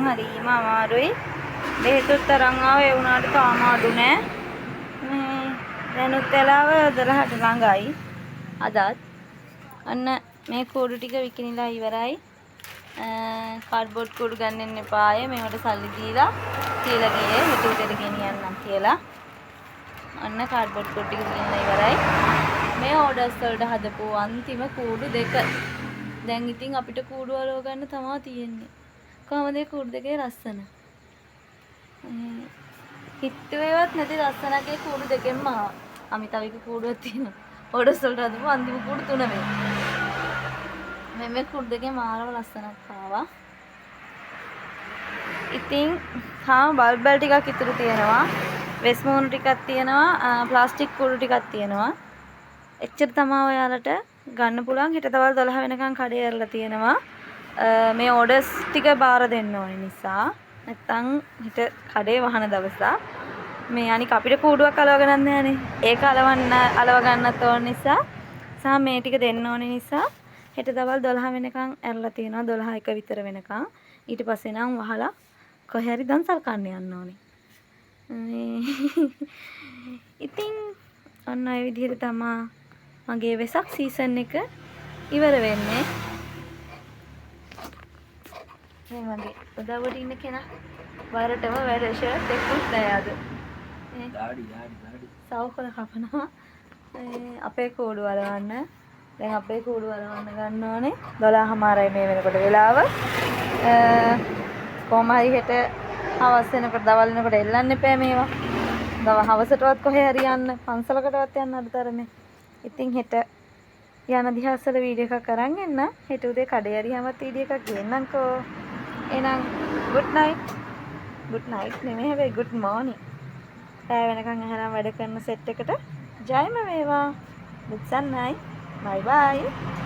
නම් හරිම අමාරුයි. බෙහෙතුත් තරම් ආව ඒ වුණාට තාම අඩු නෑ. මේ දැනුත් වෙලාව 12ට ළඟයි. අදත් අන්න මේ කූඩු ටික විකිනිලා ඉවරයි. කාඩ්බෝඩ් කූඩු ගන්නෙන්න එපාය. මේවට සල්ලි දීලා කියලා ගියේ හෙට උදේට ගෙනියන්නම් කියලා. අන්න කාඩ්බෝඩ් කූඩු ටික විකිනිලා ඉවරයි. මේ ඕඩර්ස් වලට හදපු අන්තිම කූඩු දෙක. දැන් ඉතින් අපිට කූඩු අලව ගන්න තමයි තියෙන්නේ. කොහමද මේ කූඩු දෙකේ ලස්සන? හිතුවේවත් නැති ලස්සනකේ කූඩු දෙකෙන්ම ආවා. අමිතාවගේ කූඩුවක් තියෙනවා. ඕඩර්ස් වලට හදපු අන්තිම කූඩු තුන මේ කූඩු දෙකේ මාරව ලස්සනක් ආවා. ඉතින් බල්බ් ටිකක් ඉතුරු තියෙනවා. වෙස්මූණු ටිකක් තියෙනවා. ප්ලාස්ටික් කූඩු ටිකක් තියෙනවා. එච්චර තමයි ඔයාලට ගන්න පුළුවන්. හෙට දවල් 12 වෙනකන් කඩේ ඇරලා තියෙනවා. මේ ඕඩර්ස් ටික බාර දෙන්න ඕන නිසා. නැත්තම් හෙට කඩේ වහන දවසක්. මේ අනික අපිට කූඩුවක් අලව ගන්නත් නෑනේ. ඒක අලව ගන්නත් ඕන නිසා සහ මේ ටික දෙන්න ඕන නිසා හෙට දවල් 12 වෙනකන් ඇරලා තියෙනවා. 12:01 විතර වෙනකන්. ඊට පස්සේ නම් වහලා කොහේ හරි දන්සල් කන්න යන්න ඕනේ. ඉතින් ඔන්න ඔය විදිහට තමයි මගේ වෙසක් සීසන් එක ඉවර වෙන්නේ. මේ මගේ උදව්වට ඉන්න කෙනා වරටම වැඩ ෂර්ට් එකකුත් නෑ අද. ඩාඩි සවුකල කපනවා. අපේ කූඩු වලවන්න. දැන් අපේ කූඩු වලවන්න ගන්න ඕනේ. 12:00මාරයි මේ වෙනකොට වෙලාව. කොහම හරි හෙට හවස් වෙනකොට දවල් වෙනකොට එල්ලන්න එපා මේවා. හවසටවත් කොහේ හරි යන්න පන්සලකටවත් යන්න අඩතරනේ. ඉතින් හෙට යන දිහාසල වීඩියෝ එකක් අරන් එන්න. හෙට උදේ කඩේ හරි යමත් වීඩියෝ එකක් ගේන්නම්කෝ. එහෙනම් good night නෙමෙයි හැබැයි good morning. පැය වෙනකන් අහලා වැඩ කරන සෙට් එකට ජයම වේවා. බුත්සන්නයි. bye bye.